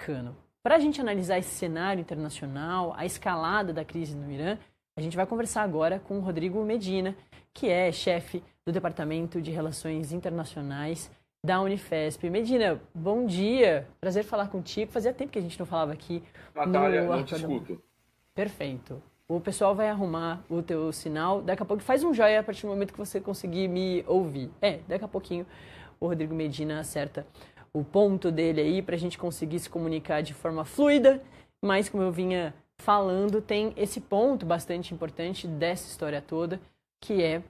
norte-americano. Para a gente analisar esse cenário internacional, a escalada da crise no Irã, a gente vai conversar agora com o Rodrigo Medina, que é chefe do Departamento de Relações Internacionais da Unifesp. Medina, bom dia, prazer falar contigo. Fazia tempo que a gente não falava aqui. Natália, não te escuto. Perfeito. O pessoal vai arrumar o teu sinal. Daqui a pouco faz um joinha a partir do momento que você conseguir me ouvir. Daqui a pouquinho o Rodrigo Medina acerta o ponto dele aí para a gente conseguir se comunicar de forma fluida. Mas, como eu vinha falando, tem esse ponto bastante importante dessa história toda, que é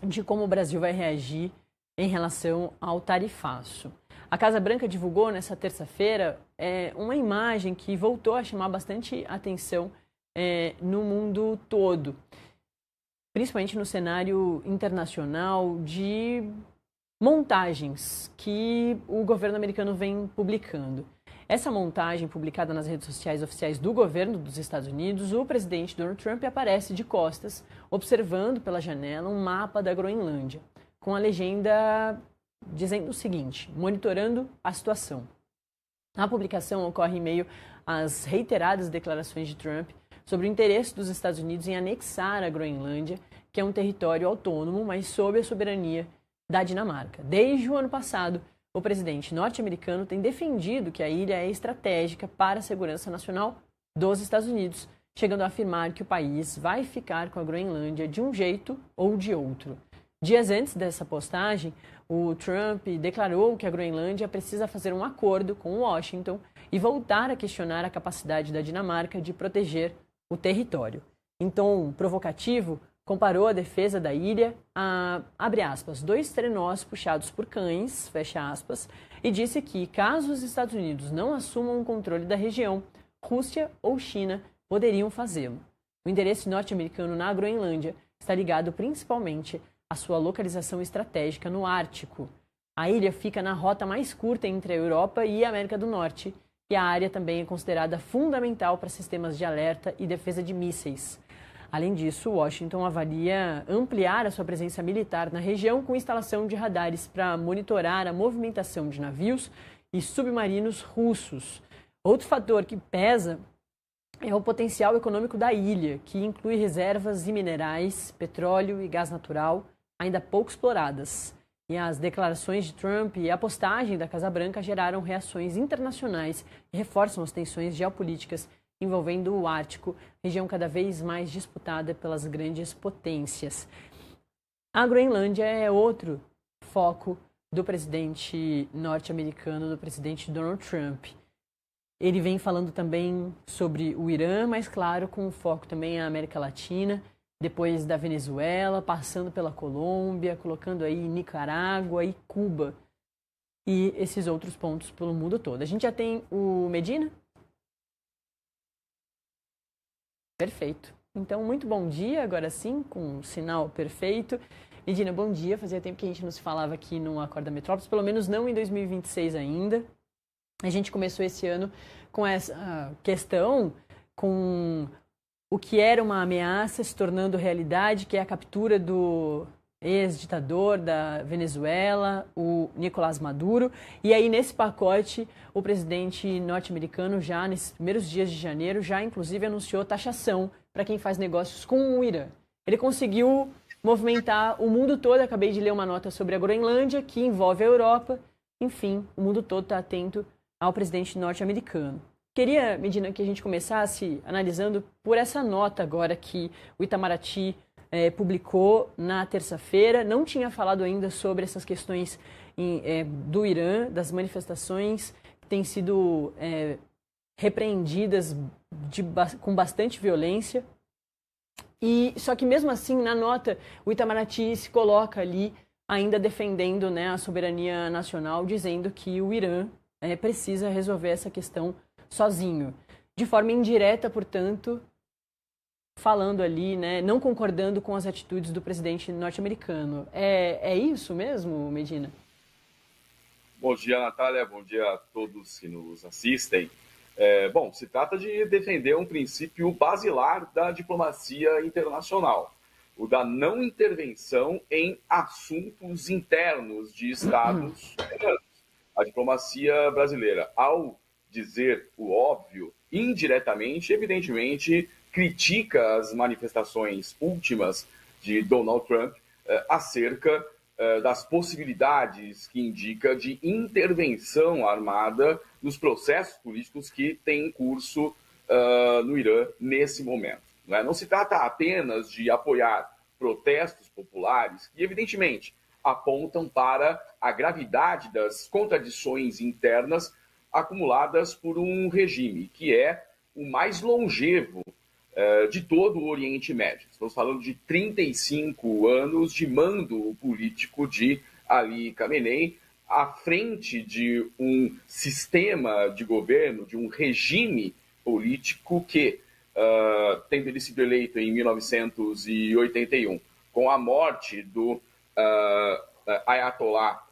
de como o Brasil vai reagir em relação ao tarifaço. A Casa Branca divulgou nessa terça-feira uma imagem que voltou a chamar bastante atenção no mundo todo, principalmente no cenário internacional de montagens que o governo americano vem publicando. Essa montagem, publicada nas redes sociais oficiais do governo dos Estados Unidos, o presidente Donald Trump aparece de costas, observando pela janela um mapa da Groenlândia, com a legenda dizendo o seguinte: monitorando a situação. A publicação ocorre em meio às reiteradas declarações de Trump sobre o interesse dos Estados Unidos em anexar a Groenlândia, que é um território autônomo, mas sob a soberania da Dinamarca. Desde o ano passado, o presidente norte-americano tem defendido que a ilha é estratégica para a segurança nacional dos Estados Unidos, chegando a afirmar que o país vai ficar com a Groenlândia de um jeito ou de outro. Dias antes dessa postagem, o Trump declarou que a Groenlândia precisa fazer um acordo com Washington e voltar a questionar a capacidade da Dinamarca de proteger o território. Em tom provocativo, comparou a defesa da ilha a, abre aspas, 2 trenós puxados por cães, fecha aspas, e disse que, caso os Estados Unidos não assumam o controle da região, Rússia ou China poderiam fazê-lo. O interesse norte-americano na Groenlândia está ligado principalmente à sua localização estratégica no Ártico. A ilha fica na rota mais curta entre a Europa e a América do Norte, e a área também é considerada fundamental para sistemas de alerta e defesa de mísseis. Além disso, Washington avalia ampliar a sua presença militar na região com instalação de radares para monitorar a movimentação de navios e submarinos russos. Outro fator que pesa é o potencial econômico da ilha, que inclui reservas de minerais, petróleo e gás natural ainda pouco exploradas. E as declarações de Trump e a postagem da Casa Branca geraram reações internacionais e reforçam as tensões geopolíticas envolvendo o Ártico, região cada vez mais disputada pelas grandes potências. A Groenlândia é outro foco do presidente norte-americano, do presidente Donald Trump. Ele vem falando também sobre o Irã, mas claro, com foco também na América Latina, depois da Venezuela, passando pela Colômbia, colocando aí Nicarágua e Cuba e esses outros pontos pelo mundo todo. A gente já tem o Medina? Perfeito. Então, muito bom dia, agora sim, com um sinal perfeito. Medina, bom dia. Fazia tempo que a gente não se falava aqui no Acorda Metrópolis, pelo menos não em 2026 ainda. A gente começou esse ano com essa questão, com o que era uma ameaça se tornando realidade, que é a captura do ex-ditador da Venezuela, o Nicolás Maduro. E aí, nesse pacote, o presidente norte-americano, já nesses primeiros dias de janeiro, já inclusive anunciou taxação para quem faz negócios com o Irã. Ele conseguiu movimentar o mundo todo. Acabei de ler uma nota sobre a Groenlândia, que envolve a Europa. Enfim, o mundo todo está atento ao presidente norte-americano. Queria, Medina, que a gente começasse analisando por essa nota agora que o Itamaraty publicou na terça-feira. Não tinha falado ainda sobre essas questões do Irã, das manifestações que têm sido repreendidas com bastante violência. Só que mesmo assim, na nota, o Itamaraty se coloca ali ainda defendendo, né, a soberania nacional, dizendo que o Irã precisa resolver essa questão sozinho. De forma indireta, portanto, falando ali, né, não concordando com as atitudes do presidente norte-americano. É isso mesmo, Medina? Bom dia, Natália. Bom dia a todos que nos assistem. Bom, se trata de defender um princípio basilar da diplomacia internacional, o da não intervenção em assuntos internos de estados soberanos. A diplomacia brasileira, ao dizer o óbvio, indiretamente, evidentemente, critica as manifestações últimas de Donald Trump acerca das possibilidades que indica de intervenção armada nos processos políticos que têm curso no Irã nesse momento. Não se trata apenas de apoiar protestos populares que, evidentemente, apontam para a gravidade das contradições internas acumuladas por um regime que é o mais longevo de todo o Oriente Médio. Estamos falando de 35 anos de mando político de Ali Khamenei à frente de um sistema de governo, de um regime político que, tendo ele sido eleito em 1981, com a morte do Ayatollah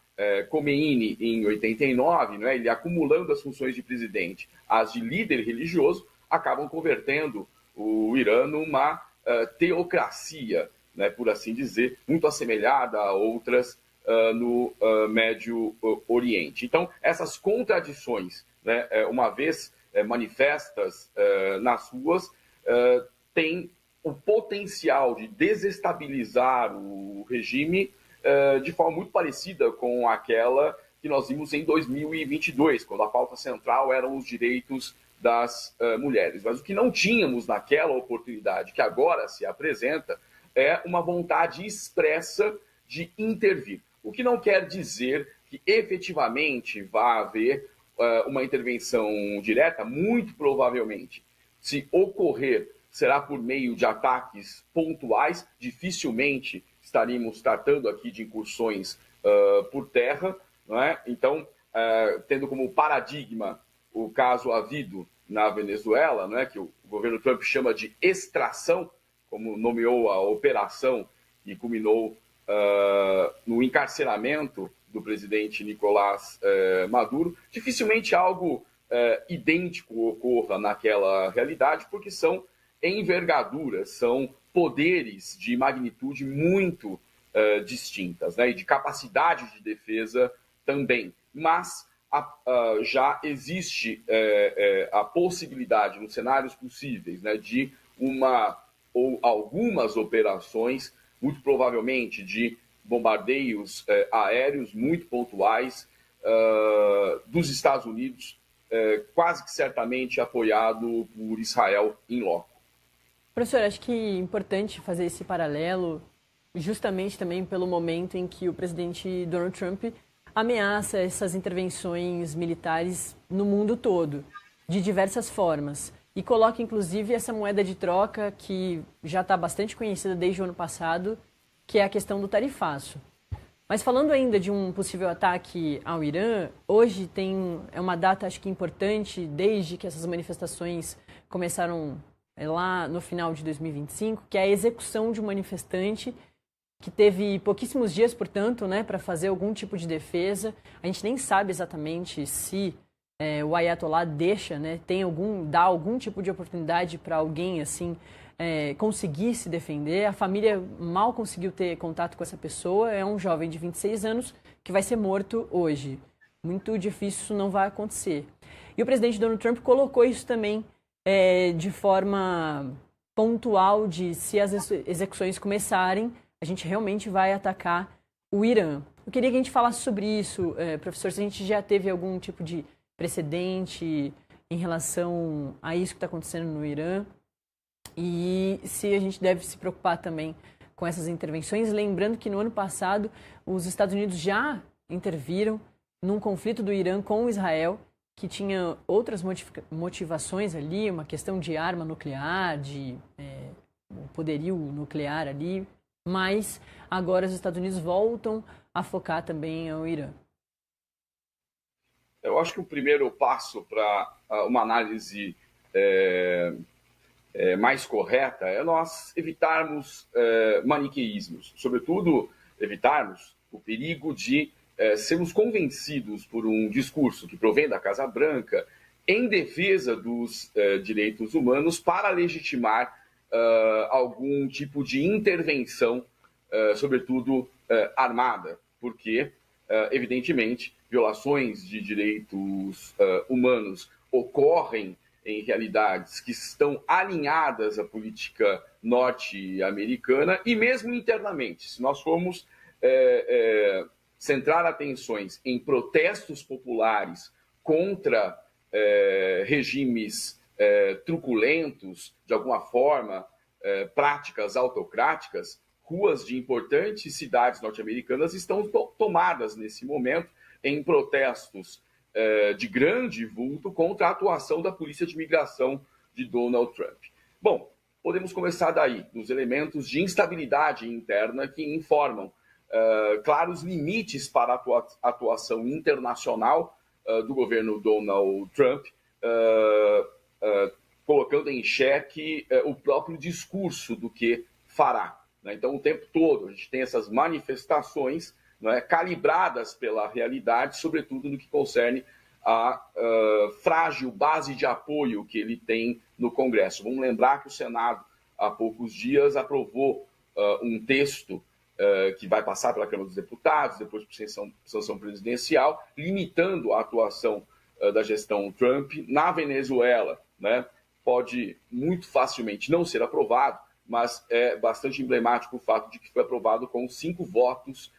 Khomeini em 89, né, ele acumulando as funções de presidente às de líder religioso, acabam convertendo o Irã numa teocracia, né, por assim dizer, muito assemelhada a outras no Médio Oriente. Então, essas contradições, né, uma vez manifestas nas ruas, têm o potencial de desestabilizar o regime de forma muito parecida com aquela que nós vimos em 2022, quando a pauta central eram os direitos das mulheres. Mas o que não tínhamos naquela oportunidade, que agora se apresenta, é uma vontade expressa de intervir. O que não quer dizer que efetivamente vá haver uma intervenção direta, muito provavelmente. Se ocorrer, será por meio de ataques pontuais, dificilmente estaríamos tratando aqui de incursões por terra, não é? Então, tendo como paradigma o caso havido na Venezuela, não é? Que o governo Trump chama de extração, como nomeou a operação e culminou no encarceramento do presidente Nicolás Maduro, dificilmente algo idêntico ocorra naquela realidade, porque são envergaduras, são poderes de magnitude muito distintas, né? E de capacidade de defesa também. Mas já existe a possibilidade, nos cenários possíveis, né, de uma ou algumas operações, muito provavelmente de bombardeios aéreos muito pontuais dos Estados Unidos, quase que certamente apoiado por Israel em loco. Professor, acho que é importante fazer esse paralelo justamente também pelo momento em que o presidente Donald Trump ameaça essas intervenções militares no mundo todo, de diversas formas. E coloca, inclusive, essa moeda de troca que já está bastante conhecida desde o ano passado, que é a questão do tarifaço. Mas falando ainda de um possível ataque ao Irã, hoje é uma data, acho que importante, desde que essas manifestações começaram lá no final de 2025, que é a execução de um manifestante que teve pouquíssimos dias, portanto, né, para fazer algum tipo de defesa. A gente nem sabe exatamente se o Ayatollah deixa, né, dá algum tipo de oportunidade para alguém assim conseguir se defender. A família mal conseguiu ter contato com essa pessoa. É um jovem de 26 anos que vai ser morto hoje. Muito difícil isso não vai acontecer. E o presidente Donald Trump colocou isso também de forma pontual, de se as execuções começarem, a gente realmente vai atacar o Irã. Eu queria que a gente falasse sobre isso, professor, se a gente já teve algum tipo de precedente em relação a isso que está acontecendo no Irã e se a gente deve se preocupar também com essas intervenções, lembrando que no ano passado os Estados Unidos já interviram num conflito do Irã com Israel, que tinha outras motivações ali, uma questão de arma nuclear, de poderio nuclear ali, mas agora os Estados Unidos voltam a focar também ao Irã. Eu acho que o primeiro passo para uma análise mais correta é nós evitarmos maniqueísmos, sobretudo evitarmos o perigo de sermos convencidos por um discurso que provém da Casa Branca em defesa dos direitos humanos para legitimar algum tipo de intervenção, sobretudo armada, porque, evidentemente, violações de direitos humanos ocorrem em realidades que estão alinhadas à política norte-americana e mesmo internamente. Se nós formos centrar atenções em protestos populares contra regimes truculentos, de alguma forma, práticas autocráticas, ruas de importantes cidades norte-americanas estão tomadas nesse momento em protestos de grande vulto contra a atuação da polícia de imigração de Donald Trump. Bom, podemos começar daí, dos elementos de instabilidade interna que informam claros limites para a atuação internacional do governo Donald Trump, colocando em xeque o próprio discurso do que fará. Né? Então, o tempo todo, a gente tem essas manifestações, né, calibradas pela realidade, sobretudo no que concerne a frágil base de apoio que ele tem no Congresso. Vamos lembrar que o Senado, há poucos dias, aprovou um texto que vai passar pela Câmara dos Deputados, depois por sanção presidencial, limitando a atuação da gestão Trump na Venezuela. Né? Pode muito facilmente não ser aprovado, mas é bastante emblemático o fato de que foi aprovado com 5 votos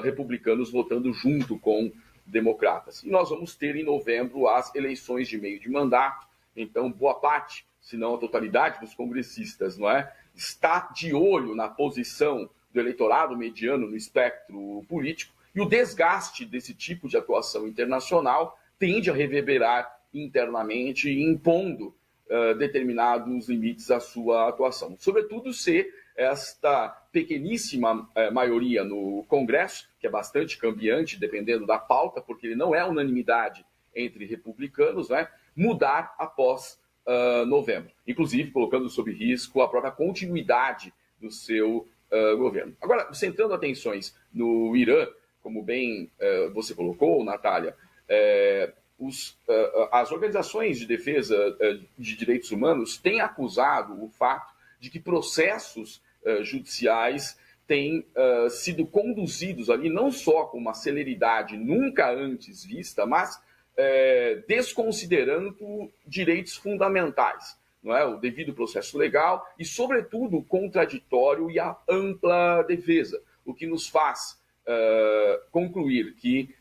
republicanos votando junto com democratas. E nós vamos ter em novembro as eleições de meio de mandato, então boa parte, se não a totalidade dos congressistas, não é, está de olho na posição do eleitorado mediano no espectro político, e o desgaste desse tipo de atuação internacional tende a reverberar internamente, impondo determinados limites à sua atuação. Sobretudo se esta pequeníssima maioria no Congresso, que é bastante cambiante, dependendo da pauta, porque ele não é unanimidade entre republicanos, né, mudar após novembro, inclusive colocando sob risco a própria continuidade do seu governo. Agora, centrando atenções no Irã, como bem você colocou, Natália, as organizações de defesa de direitos humanos têm acusado o fato de que processos judiciais têm sido conduzidos ali não só com uma celeridade nunca antes vista, mas desconsiderando direitos fundamentais, não é? O devido processo legal e, sobretudo, o contraditório e a ampla defesa, o que nos faz concluir que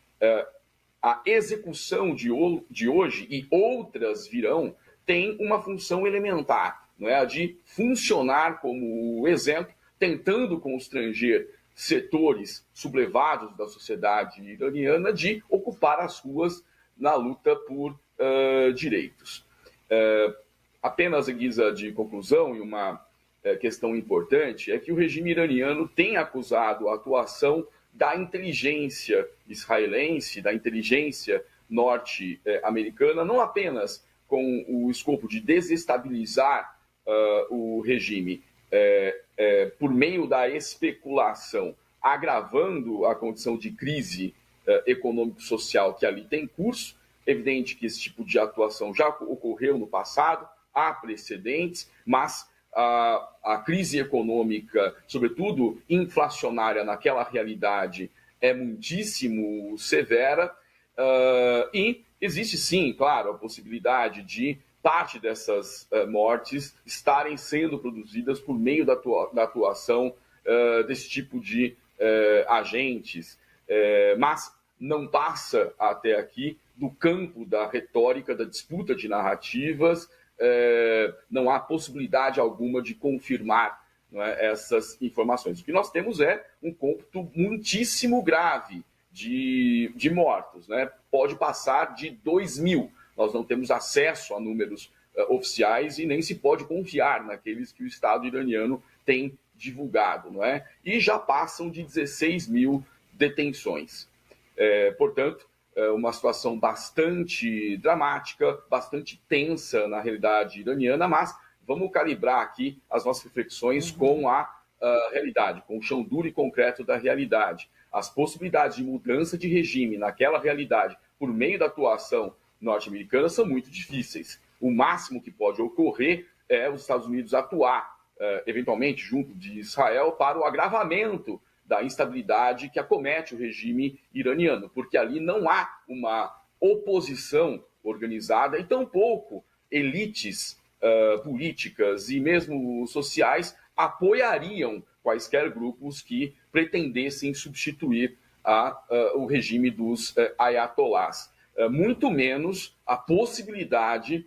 a execução de hoje e outras virão tem uma função elementar, não é? A de funcionar como exemplo, tentando constranger setores sublevados da sociedade iraniana de ocupar as ruas na luta por direitos. Apenas em guisa de conclusão, e uma questão importante, é que o regime iraniano tem acusado a atuação da inteligência israelense, da inteligência norte-americana, não apenas com o escopo de desestabilizar o regime por meio da especulação, agravando a condição de crise econômico-social que ali tem curso. Evidente que esse tipo de atuação já ocorreu no passado, há precedentes, mas a crise econômica, sobretudo inflacionária naquela realidade, é muitíssimo severa e existe sim, claro, a possibilidade de parte dessas mortes estarem sendo produzidas por meio da atuação desse tipo de agentes, mas não passa até aqui do campo da retórica, da disputa de narrativas. Não há possibilidade alguma de confirmar, não é, essas informações. O que nós temos é um cômputo muitíssimo grave de mortos, né? Pode passar de 2.000. Nós não temos acesso a números oficiais e nem se pode confiar naqueles que o Estado iraniano tem divulgado, não é? E já passam de 16.000 detenções. Portanto, uma situação bastante dramática, bastante tensa na realidade iraniana, mas vamos calibrar aqui as nossas reflexões com a realidade, com o chão duro e concreto da realidade. As possibilidades de mudança de regime naquela realidade por meio da atuação norte-americana são muito difíceis. O máximo que pode ocorrer é os Estados Unidos atuar, eventualmente, junto de Israel, para o agravamento da instabilidade que acomete o regime iraniano, porque ali não há uma oposição organizada e tampouco elites políticas e mesmo sociais apoiariam quaisquer grupos que pretendessem substituir o regime dos ayatolás. Muito menos a possibilidade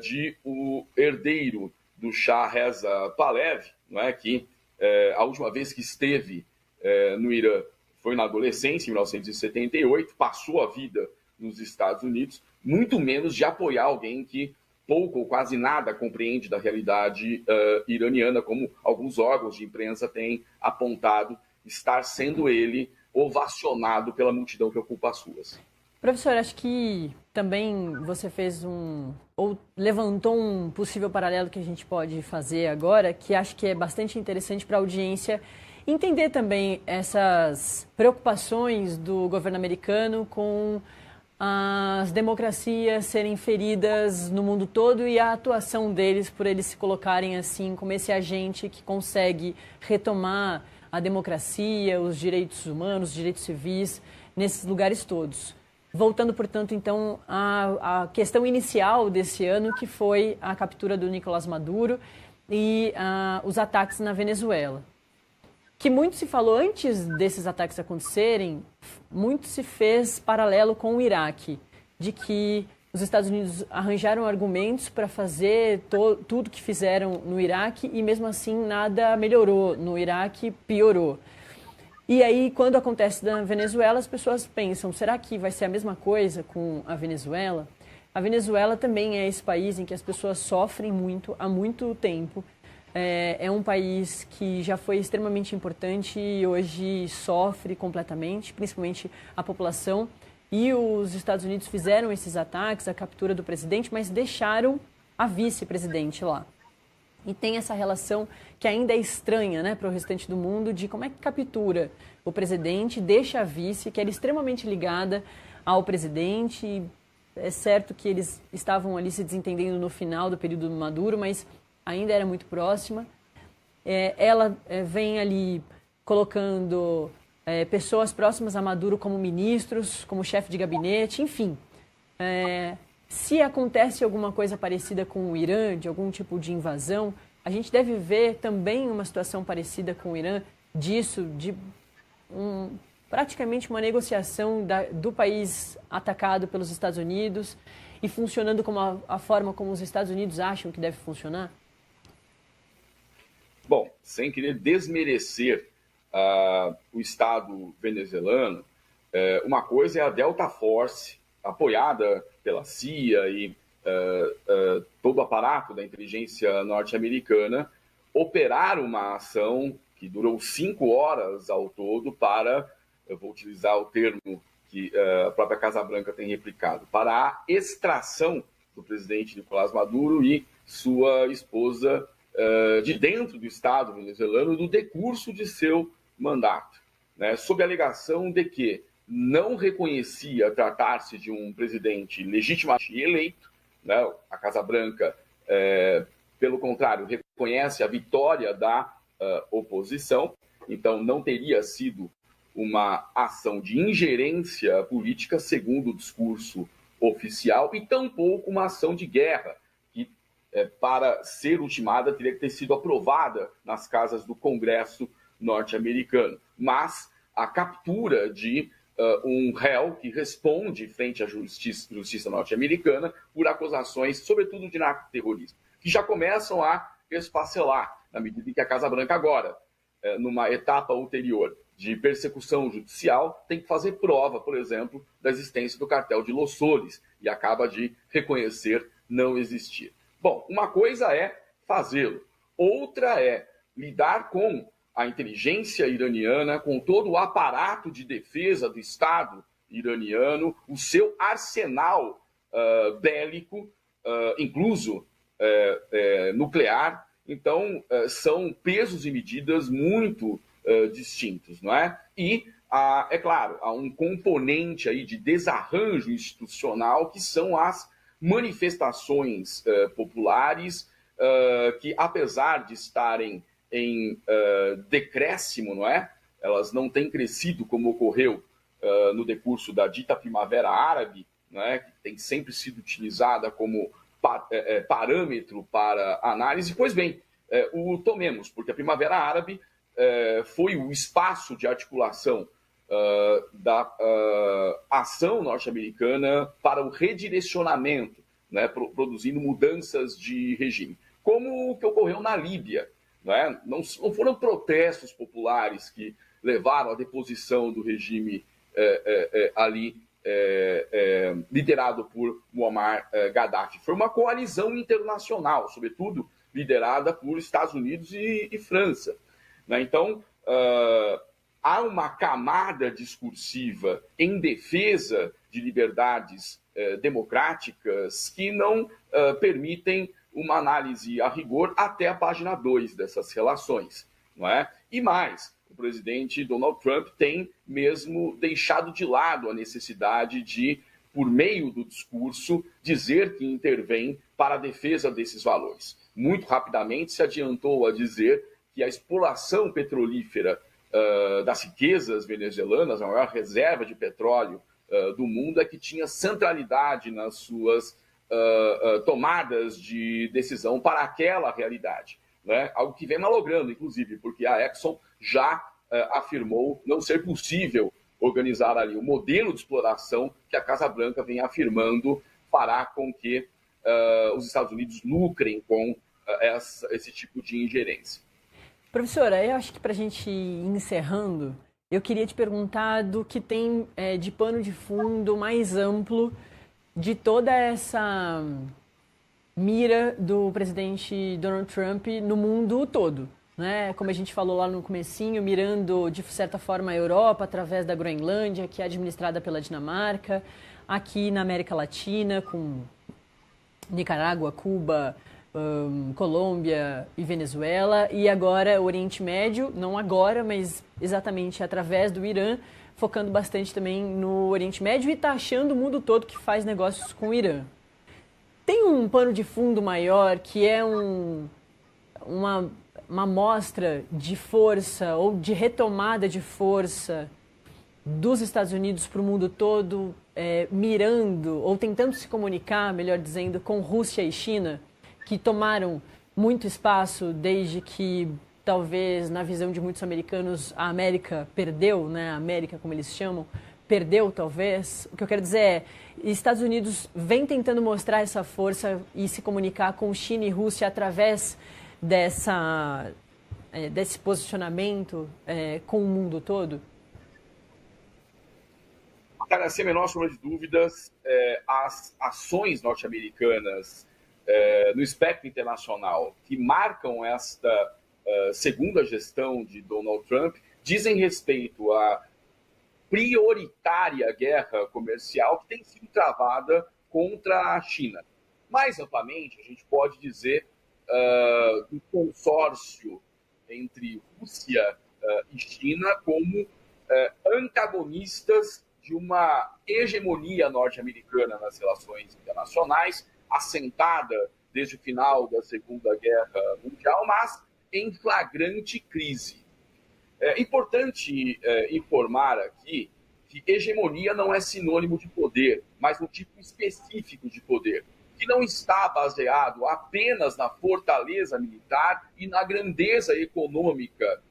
de o herdeiro do Shah Reza Pahlavi, não é, que a última vez que esteve no Irã foi na adolescência, em 1978, passou a vida nos Estados Unidos, muito menos de apoiar alguém que pouco ou quase nada compreende da realidade iraniana, como alguns órgãos de imprensa têm apontado estar sendo ele ovacionado pela multidão que ocupa as ruas. Professor, acho que também você ou levantou um possível paralelo que a gente pode fazer agora, que acho que é bastante interessante para a audiência entender também essas preocupações do governo americano com as democracias serem feridas no mundo todo e a atuação deles por eles se colocarem assim como esse agente que consegue retomar a democracia, os direitos humanos, os direitos civis nesses lugares todos. Voltando, portanto, então, à questão inicial desse ano, que foi a captura do Nicolás Maduro e os ataques na Venezuela. Que muito se falou antes desses ataques acontecerem, muito se fez paralelo com o Iraque, de que os Estados Unidos arranjaram argumentos para fazer tudo que fizeram no Iraque e mesmo assim nada melhorou. No Iraque piorou. E aí, quando acontece na Venezuela, as pessoas pensam, será que vai ser a mesma coisa com a Venezuela? A Venezuela também é esse país em que as pessoas sofrem muito há muito tempo. É um país que já foi extremamente importante e hoje sofre completamente, principalmente a população. E os Estados Unidos fizeram esses ataques, a captura do presidente, mas deixaram a vice-presidente lá. E tem essa relação que ainda é estranha, né, para o restante do mundo, de como é que captura o presidente, deixa a vice, que era extremamente ligada ao presidente. E é certo que eles estavam ali se desentendendo no final do período do Maduro, mas ainda era muito próxima. Ela vem ali colocando pessoas próximas a Maduro como ministros, como chefe de gabinete, enfim. Se acontece alguma coisa parecida com o Irã, de algum tipo de invasão, a gente deve ver também uma situação parecida com o Irã, de praticamente uma negociação do país atacado pelos Estados Unidos e funcionando como a forma como os Estados Unidos acham que deve funcionar? Bom, sem querer desmerecer o Estado venezuelano, uma coisa é a Delta Force, apoiada pela CIA e todo o aparato da inteligência norte-americana, operar uma ação que durou 5 horas ao todo para, eu vou utilizar o termo que a própria Casa Branca tem replicado, para a extração do presidente Nicolás Maduro e sua esposa de dentro do Estado venezuelano do decurso de seu mandato, né, sob a alegação de que não reconhecia tratar-se de um presidente legitimamente eleito, né? A Casa Branca, pelo contrário, reconhece a vitória da oposição, então não teria sido uma ação de ingerência política, segundo o discurso oficial, e tampouco uma ação de guerra, que, para ser ultimada, teria que ter sido aprovada nas casas do Congresso norte-americano. Mas a captura de um réu que responde frente à justiça norte-americana por acusações, sobretudo de narcoterrorismo, que já começam a esfacelar, na medida em que a Casa Branca agora, numa etapa ulterior de persecução judicial, tem que fazer prova, por exemplo, da existência do cartel de Los Soles, e acaba de reconhecer não existir. Bom, uma coisa é fazê-lo, outra é lidar com a inteligência iraniana, com todo o aparato de defesa do Estado iraniano, o seu arsenal bélico, incluso nuclear. Então, são pesos e medidas muito distintos, não é? E, é claro, há um componente aí de desarranjo institucional, que são as manifestações populares, que, apesar de estarem em decréscimo, não é? Elas não têm crescido como ocorreu no decurso da dita Primavera Árabe, né, que tem sempre sido utilizada como parâmetro para análise. Pois bem, o tomemos, porque a Primavera Árabe foi o espaço de articulação da ação norte-americana para o redirecionamento, né, produzindo mudanças de regime, como o que ocorreu na Líbia. Né? Não foram protestos populares que levaram à deposição do regime ali liderado por Muammar Gaddafi. Foi uma coalizão internacional, sobretudo liderada por Estados Unidos e França. Né? Então, há uma camada discursiva em defesa de liberdades democráticas que não permitem uma análise a rigor até a página 2 dessas relações. Não é? E mais, o presidente Donald Trump tem mesmo deixado de lado a necessidade de, por meio do discurso, dizer que intervém para a defesa desses valores. Muito rapidamente se adiantou a dizer que a exploração petrolífera das riquezas venezuelanas, a maior reserva de petróleo do mundo, é que tinha centralidade nas suas tomadas de decisão para aquela realidade. Né? Algo que vem malogrando, inclusive, porque a Exxon já afirmou não ser possível organizar ali o modelo de exploração que a Casa Branca vem afirmando fará com que os Estados Unidos lucrem com esse tipo de ingerência. Professora, eu acho que para a gente ir encerrando, eu queria te perguntar do que tem de pano de fundo mais amplo de toda essa mira do presidente Donald Trump no mundo todo. Né? Como a gente falou lá no comecinho, mirando de certa forma a Europa através da Groenlândia, que é administrada pela Dinamarca, aqui na América Latina, com Nicarágua, Cuba, Colômbia e Venezuela, e agora o Oriente Médio, não agora, mas exatamente através do Irã, focando bastante também no Oriente Médio e taxando o mundo todo que faz negócios com o Irã. Tem um pano de fundo maior que é uma mostra de força ou de retomada de força dos Estados Unidos para o mundo todo, mirando ou tentando se comunicar, melhor dizendo, com Rússia e China, que tomaram muito espaço desde que, talvez, na visão de muitos americanos, a América perdeu, né? A América, como eles chamam, perdeu, talvez. O que eu quero dizer é, Estados Unidos vem tentando mostrar essa força e se comunicar com China e Rússia através desse posicionamento com o mundo todo? Cara, sem a menor sombra de dúvidas, as ações norte-americanas no espectro internacional que marcam esta segunda gestão de Donald Trump dizem respeito à prioritária guerra comercial que tem sido travada contra a China. Mais amplamente, a gente pode dizer do consórcio entre Rússia e China como antagonistas de uma hegemonia norte-americana nas relações internacionais, assentada desde o final da Segunda Guerra Mundial, mas em flagrante crise. É importante informar aqui que hegemonia não é sinônimo de poder, mas um tipo específico de poder, que não está baseado apenas na fortaleza militar e na grandeza econômica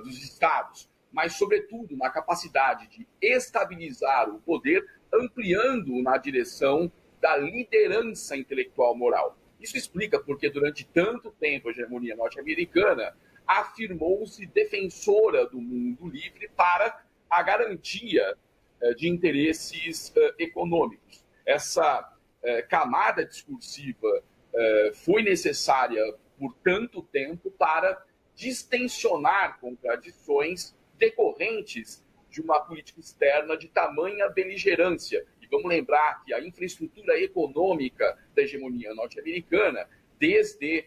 dos estados, mas, sobretudo, na capacidade de estabilizar o poder, ampliando na direção da liderança intelectual moral. Isso explica porque, durante tanto tempo, a hegemonia norte-americana afirmou-se defensora do mundo livre para a garantia de interesses econômicos. Essa camada discursiva foi necessária por tanto tempo para distensionar contradições decorrentes de uma política externa de tamanha beligerância. E vamos lembrar que a infraestrutura econômica da hegemonia norte-americana, desde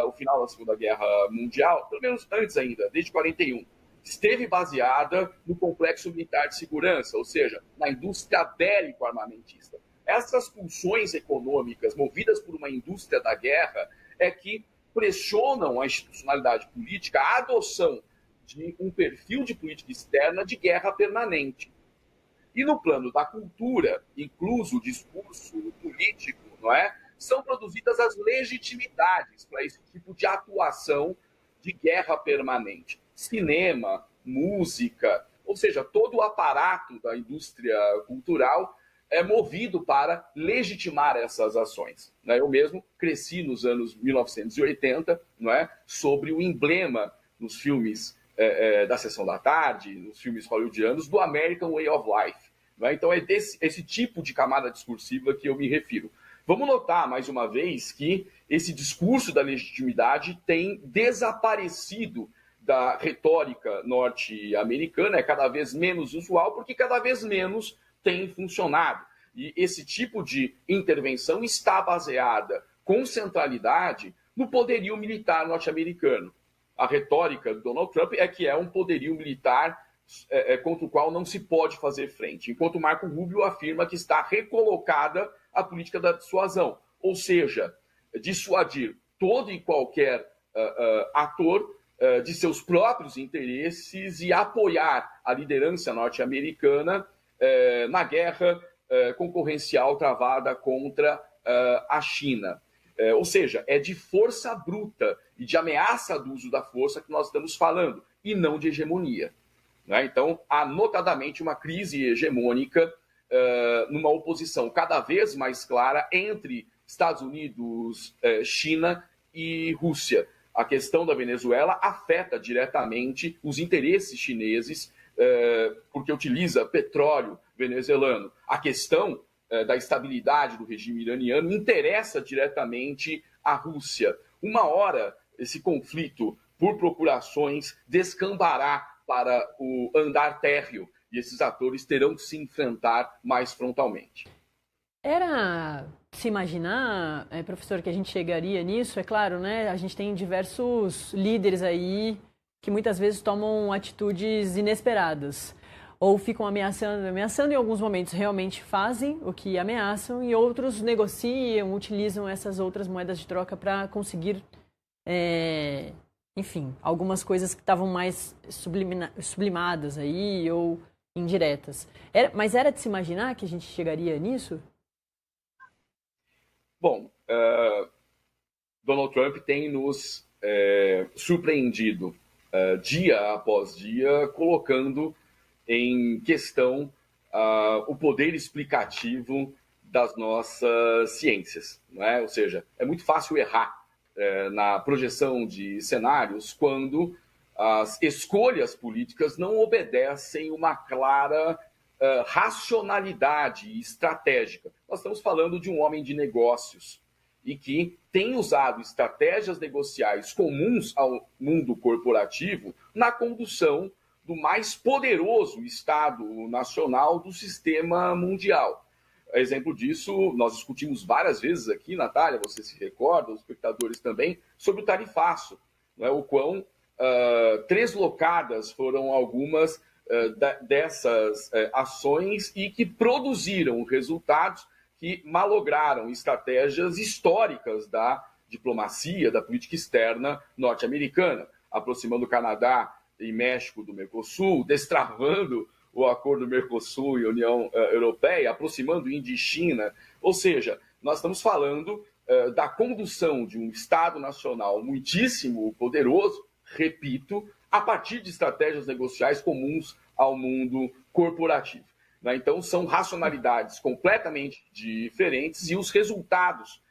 o final da Segunda Guerra Mundial, pelo menos antes ainda, desde 1941, esteve baseada no complexo militar de segurança, ou seja, na indústria bélico-armamentista. Essas pulsões econômicas movidas por uma indústria da guerra é que pressionam a institucionalidade política à adoção de um perfil de política externa de guerra permanente. E no plano da cultura, incluso o discurso político, não é? São produzidas as legitimidades para esse tipo de atuação de guerra permanente. Cinema, música, ou seja, todo o aparato da indústria cultural é movido para legitimar essas ações. Eu mesmo cresci nos anos 1980, não é? Sobre o emblema nos filmes da Sessão da Tarde, nos filmes hollywoodianos, do American Way of Life. Não é? Então é esse tipo de camada discursiva que eu me refiro. Vamos notar, mais uma vez, que esse discurso da legitimidade tem desaparecido da retórica norte-americana, é cada vez menos usual, porque cada vez menos tem funcionado. E esse tipo de intervenção está baseada com centralidade no poderio militar norte-americano. A retórica do Donald Trump é que é um poderio militar contra o qual não se pode fazer frente, enquanto Marco Rubio afirma que está recolocada a política da dissuasão, ou seja, dissuadir todo e qualquer ator de seus próprios interesses e apoiar a liderança norte-americana na guerra concorrencial travada contra a China. Ou seja, é de força bruta e de ameaça do uso da força que nós estamos falando, e não de hegemonia. Então, há notadamente uma crise hegemônica numa oposição cada vez mais clara entre Estados Unidos, China e Rússia. A questão da Venezuela afeta diretamente os interesses chineses, porque utiliza petróleo venezuelano. A questão da estabilidade do regime iraniano interessa diretamente à Rússia. Uma hora, esse conflito, por procurações, descambará para o andar térreo, e esses atores terão que se enfrentar mais frontalmente. Era se imaginar, professor, que a gente chegaria nisso? É claro, né? A gente tem diversos líderes aí que muitas vezes tomam atitudes inesperadas. Ou ficam ameaçando em alguns momentos realmente fazem o que ameaçam, e outros negociam, utilizam essas outras moedas de troca para conseguir, enfim, algumas coisas que estavam mais sublimadas aí ou indiretas. Mas era de se imaginar que a gente chegaria nisso? Bom, Donald Trump tem nos surpreendido dia após dia, colocando em questão o poder explicativo das nossas ciências. Não é? Ou seja, é muito fácil errar na projeção de cenários quando as escolhas políticas não obedecem uma clara racionalidade estratégica. Nós estamos falando de um homem de negócios e que tem usado estratégias negociais comuns ao mundo corporativo na condução do mais poderoso Estado nacional do sistema mundial. Exemplo disso, nós discutimos várias vezes aqui, Natália, você se recorda, os espectadores também, sobre o tarifaço, né, o quão treslocadas foram algumas dessas ações e que produziram resultados que malograram estratégias históricas da diplomacia, da política externa norte-americana, aproximando o Canadá e México do Mercosul, destravando o acordo Mercosul e União Europeia, aproximando Índia e China. Ou seja, nós estamos falando da condução de um Estado nacional muitíssimo poderoso, repito, a partir de estratégias negociais comuns ao mundo corporativo. Então, são racionalidades completamente diferentes e os resultados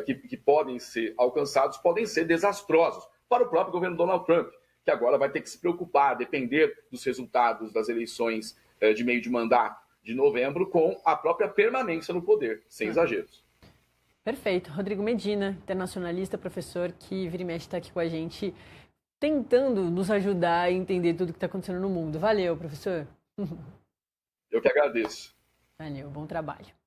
que podem ser alcançados podem ser desastrosos para o próprio governo Donald Trump, que agora vai ter que se preocupar, depender dos resultados das eleições de meio de mandato de novembro, com a própria permanência no poder, sem exageros. Perfeito. Rodrigo Medina, internacionalista, professor, que vira e mexe está aqui com a gente, tentando nos ajudar a entender tudo que está acontecendo no mundo. Valeu, professor. Eu que agradeço. Valeu, bom trabalho.